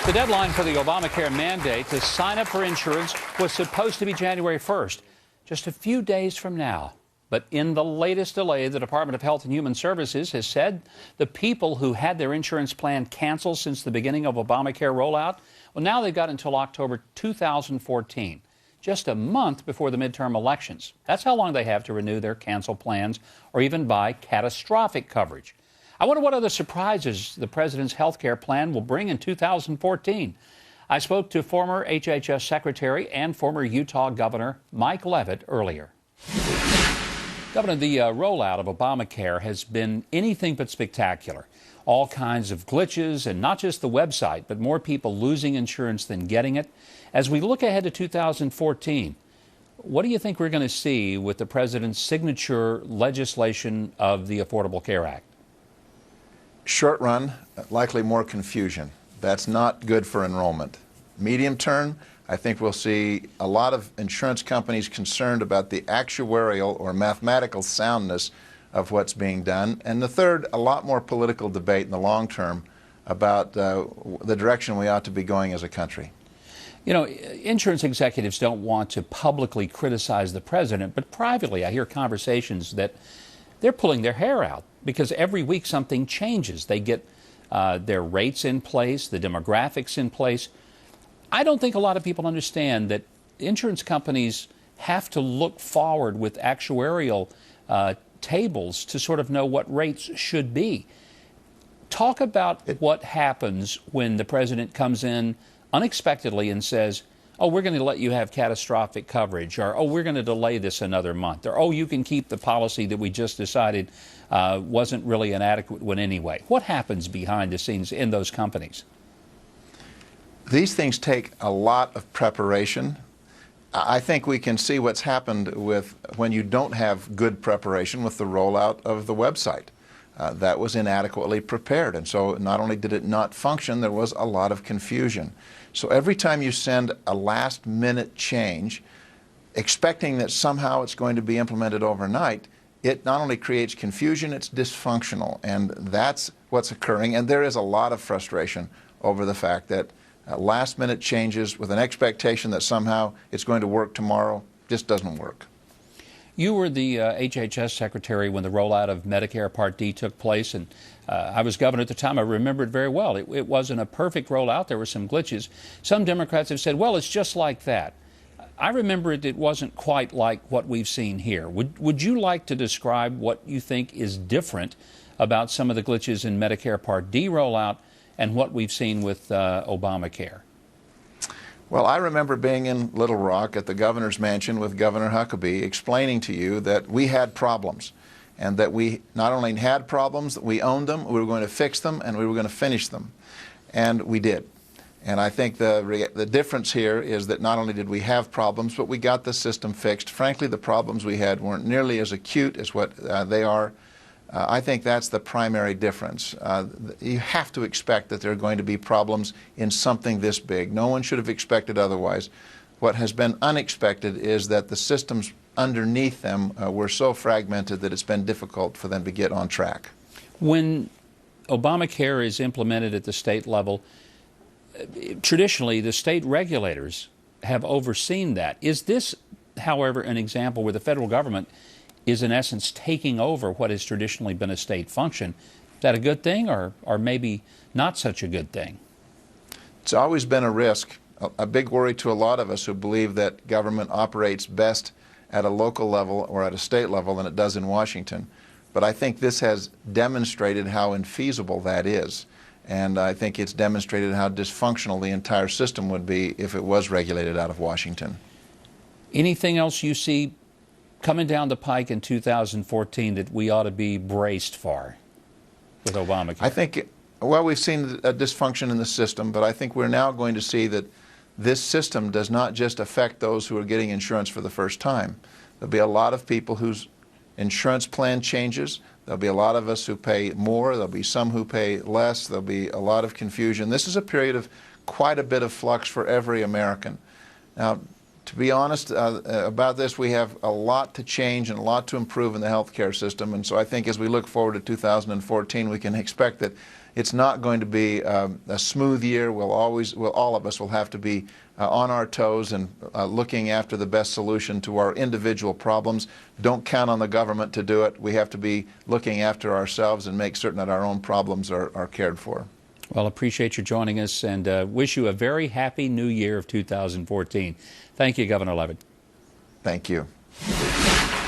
The deadline for the Obamacare mandate to sign up for insurance was supposed to be January 1st, just a few days from now. But in the latest delay, the Department of Health and Human Services has said the people who had their insurance plan canceled since the beginning of Obamacare rollout, well, now they've got until October 2014, just a month before the midterm elections. That's how long they have to renew their canceled plans or even buy catastrophic coverage. I wonder what other surprises the president's health care plan will bring in 2014. I spoke to former HHS Secretary and former Utah Governor Mike Leavitt earlier. Governor, the rollout of Obamacare has been anything but spectacular. All kinds of glitches, and not just the website, but more people losing insurance than getting it. As we look ahead to 2014, what do you think we're going to see with the president's signature legislation of the Affordable Care Act? Short run, likely more confusion. That's not good for enrollment. Medium term, I think we'll see a lot of insurance companies concerned about the actuarial or mathematical soundness of what's being done. And the third, a lot more political debate in the long term about the direction we ought to be going as a country. You know, insurance executives don't want to publicly criticize the president, but privately I hear conversations that they're pulling their hair out because every week something changes. They get their rates in place, the demographics in place. I don't think a lot of people understand that insurance companies have to look forward with actuarial tables to sort of know what rates should be. Talk about what happens when the president comes in unexpectedly and says, oh, we're going to let you have catastrophic coverage, or, oh, we're going to delay this another month, or, oh, you can keep the policy that we just decided wasn't really an adequate one anyway. What happens behind the scenes in those companies? These things take a lot of preparation. I think we can see what's happened with when you don't have good preparation with the rollout of the website. That was inadequately prepared, and so not only did it not function, there was a lot of confusion. So every time you send a last-minute change, expecting that somehow it's going to be implemented overnight, it not only creates confusion, it's dysfunctional, and that's what's occurring. And there is a lot of frustration over the fact that last-minute changes with an expectation that somehow it's going to work tomorrow just doesn't work. You were the HHS Secretary when the rollout of Medicare Part D took place, and I was governor at the time. I remember it very well. It wasn't a perfect rollout. There were some glitches. Some Democrats have said, well, it's just like that. I remember it wasn't quite like what we've seen here. Would you like to describe what you think is different about some of the glitches in Medicare Part D rollout and what we've seen with Obamacare? Well, I remember being in Little Rock at the governor's mansion with Governor Huckabee explaining to you that we had problems, and that we not only had problems, that we owned them, we were going to fix them, and we were going to finish them. And we did. And I think the difference here is that not only did we have problems, but we got the system fixed. Frankly, the problems we had weren't nearly as acute as what they are. I think that's the primary difference. You have to expect that there are going to be problems in something this big. No one should have expected otherwise. What has been unexpected is that the systems underneath them were so fragmented that it's been difficult for them to get on track. When Obamacare is implemented at the state level, traditionally the state regulators have overseen that. Is this, however, an example where the federal government is in essence taking over what has traditionally been a state function? Is that a good thing, or maybe not such a good thing? It's always been a risk, a big worry to a lot of us who believe that government operates best at a local level or at a state level than it does in Washington. But I think this has demonstrated how infeasible that is. And I think it's demonstrated how dysfunctional the entire system would be if it was regulated out of Washington. Anything else you see coming down the pike in 2014 that we ought to be braced for with Obamacare? I think, well, we've seen a dysfunction in the system, but I think we're now going to see that this system does not just affect those who are getting insurance for the first time. There'll be a lot of people whose insurance plan changes. There'll be a lot of us who pay more. There'll be some who pay less. There'll be a lot of confusion. This is a period of quite a bit of flux for every American. Now, to be honest about this, we have a lot to change and a lot to improve in the healthcare system, and so I think as we look forward to 2014, we can expect that It's not going to be a smooth year. All of us will have to be on our toes and looking after the best solution to our individual problems. Don't count on the government to do it. We have to be looking after ourselves and make certain that our own problems are cared for. Well, appreciate you joining us, and wish you a very happy new year of 2014. Thank you, Governor Levitt. Thank you.